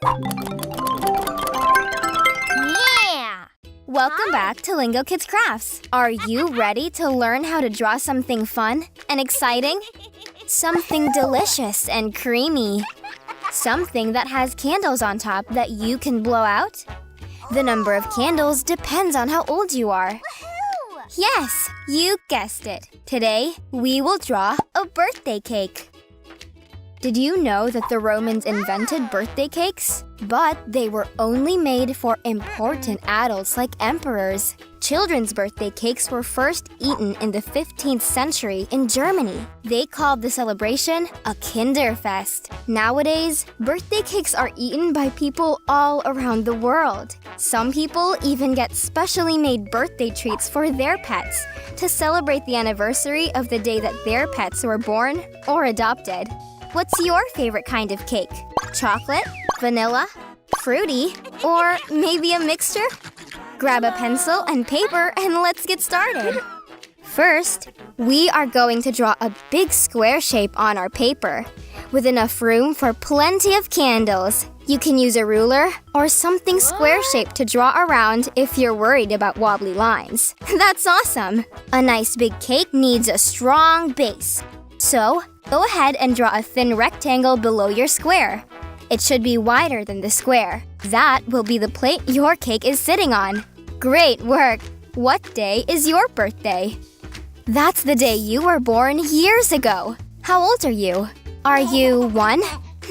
Yeah! Welcome back to Lingokids Crafts. Are you ready to learn how to draw something fun and exciting? Something delicious and creamy. Something that has candles on top that you can blow out? The number of candles depends on how old you are. Yes, you guessed it. Today, we will draw a birthday cake. Did you know that the Romans invented birthday cakes? But they were only made for important adults like emperors. Children's birthday cakes were first eaten in the 15th century in Germany. They called the celebration a Kinderfest. Nowadays, birthday cakes are eaten by people all around the world. Some people even get specially made birthday treats for their pets to celebrate the anniversary of the day that their pets were born or adopted. What's your favorite kind of cake? Chocolate? Vanilla? Fruity? Or maybe a mixture? Grab a pencil and paper and let's get started. First, we are going to draw a big square shape on our paper with enough room for plenty of candles. You can use a ruler or something square-shaped to draw around if you're worried about wobbly lines. That's awesome! A nice big cake needs a strong base. So, go ahead and draw a thin rectangle below your square. It should be wider than the square. That will be the plate your cake is sitting on. Great work! What day is your birthday? That's the day you were born years ago. How old are you? Are you 1?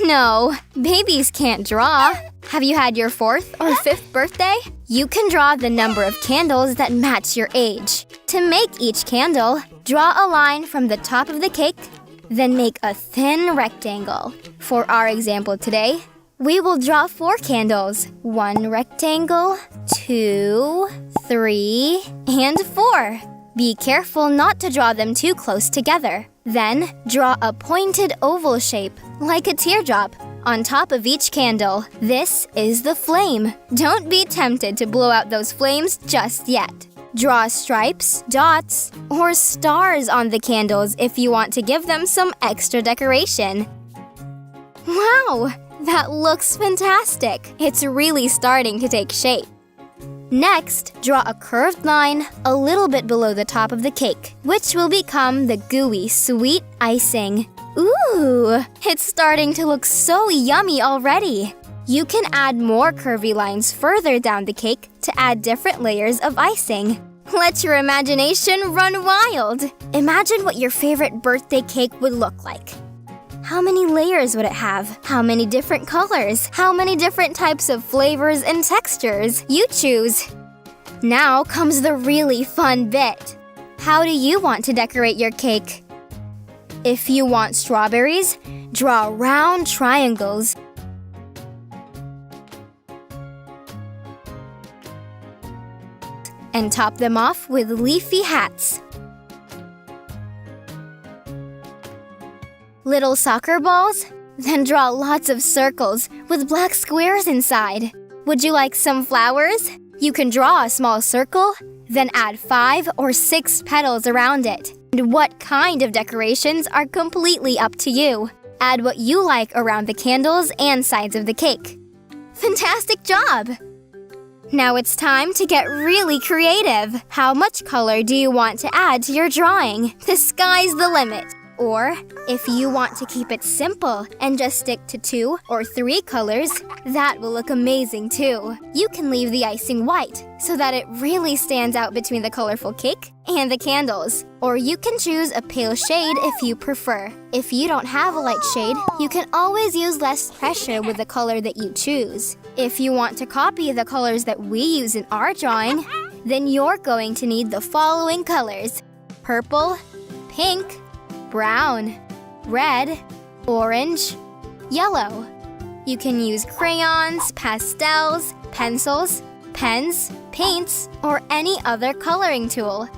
No, babies can't draw. Have you had your 4th or 5th birthday? You can draw the number of candles that match your age. To make each candle, draw a line from the top of the cake, then make a thin rectangle. For our example today, we will draw 4 candles. 1 rectangle, 2, 3, and 4. Be careful not to draw them too close together. Then, draw a pointed oval shape, like a teardrop, on top of each candle. This is the flame. Don't be tempted to blow out those flames just yet. Draw stripes, dots, or stars on the candles if you want to give them some extra decoration. Wow! That looks fantastic! It's really starting to take shape. Next, draw a curved line a little bit below the top of the cake, which will become the gooey, sweet icing. Ooh! It's starting to look so yummy already! You can add more curvy lines further down the cake to add different layers of icing. Let your imagination run wild! Imagine what your favorite birthday cake would look like. How many layers would it have? How many different colors? How many different types of flavors and textures? You choose. Now comes the really fun bit. How do you want to decorate your cake? If you want strawberries, draw round triangles. And top them off with leafy hats. Little soccer balls? Then draw lots of circles with black squares inside. Would you like some flowers? You can draw a small circle, then add 5 or 6 petals around it. And what kind of decorations are completely up to you. Add what you like around the candles and sides of the cake. Fantastic job! Now it's time to get really creative. How much color do you want to add to your drawing? The sky's the limit. Or, if you want to keep it simple and just stick to 2 or 3 colors, that will look amazing too. You can leave the icing white so that it really stands out between the colorful cake and the candles. Or you can choose a pale shade if you prefer. If you don't have a light shade, you can always use less pressure with the color that you choose. If you want to copy the colors that we use in our drawing, then you're going to need the following colors: purple, pink, brown, red, orange, yellow. You can use crayons, pastels, pencils, pens, paints, or any other coloring tool.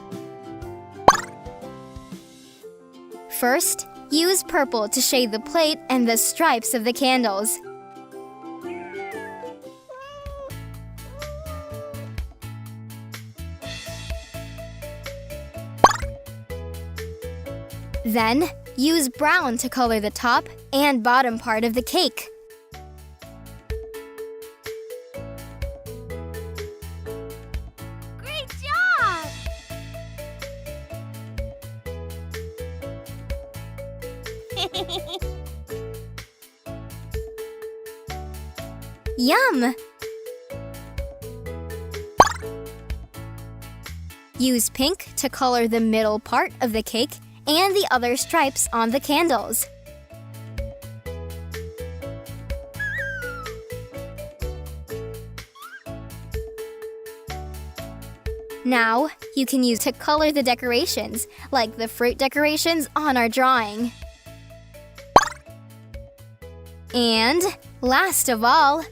First, use purple to shade the plate and the stripes of the candles. Then, use brown to color the top and bottom part of the cake. Yum! Use pink to color the middle part of the cake and the other stripes on the candles. Now, you can use to color the decorations, like the fruit decorations on our drawing. And, last of all,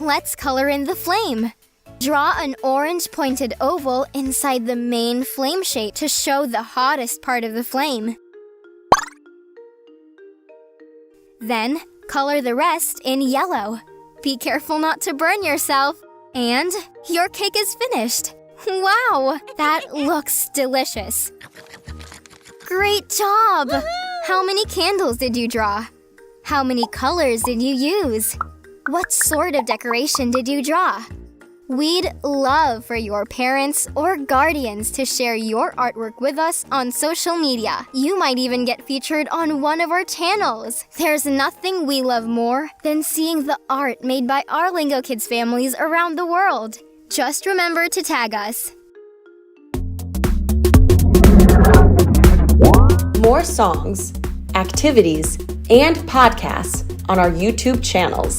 let's color in the flame. Draw an orange pointed oval inside the main flame shape to show the hottest part of the flame. Then, color the rest in yellow. Be careful not to burn yourself. And your cake is finished. Wow, that looks delicious. Great job! How many candles did you draw? How many colors did you use? What sort of decoration did you draw? We'd love for your parents or guardians to share your artwork with us on social media. You might even get featured on one of our channels. There's nothing we love more than seeing the art made by our Lingokids families around the world. Just remember to tag us. More songs, activities, and podcasts on our YouTube channels.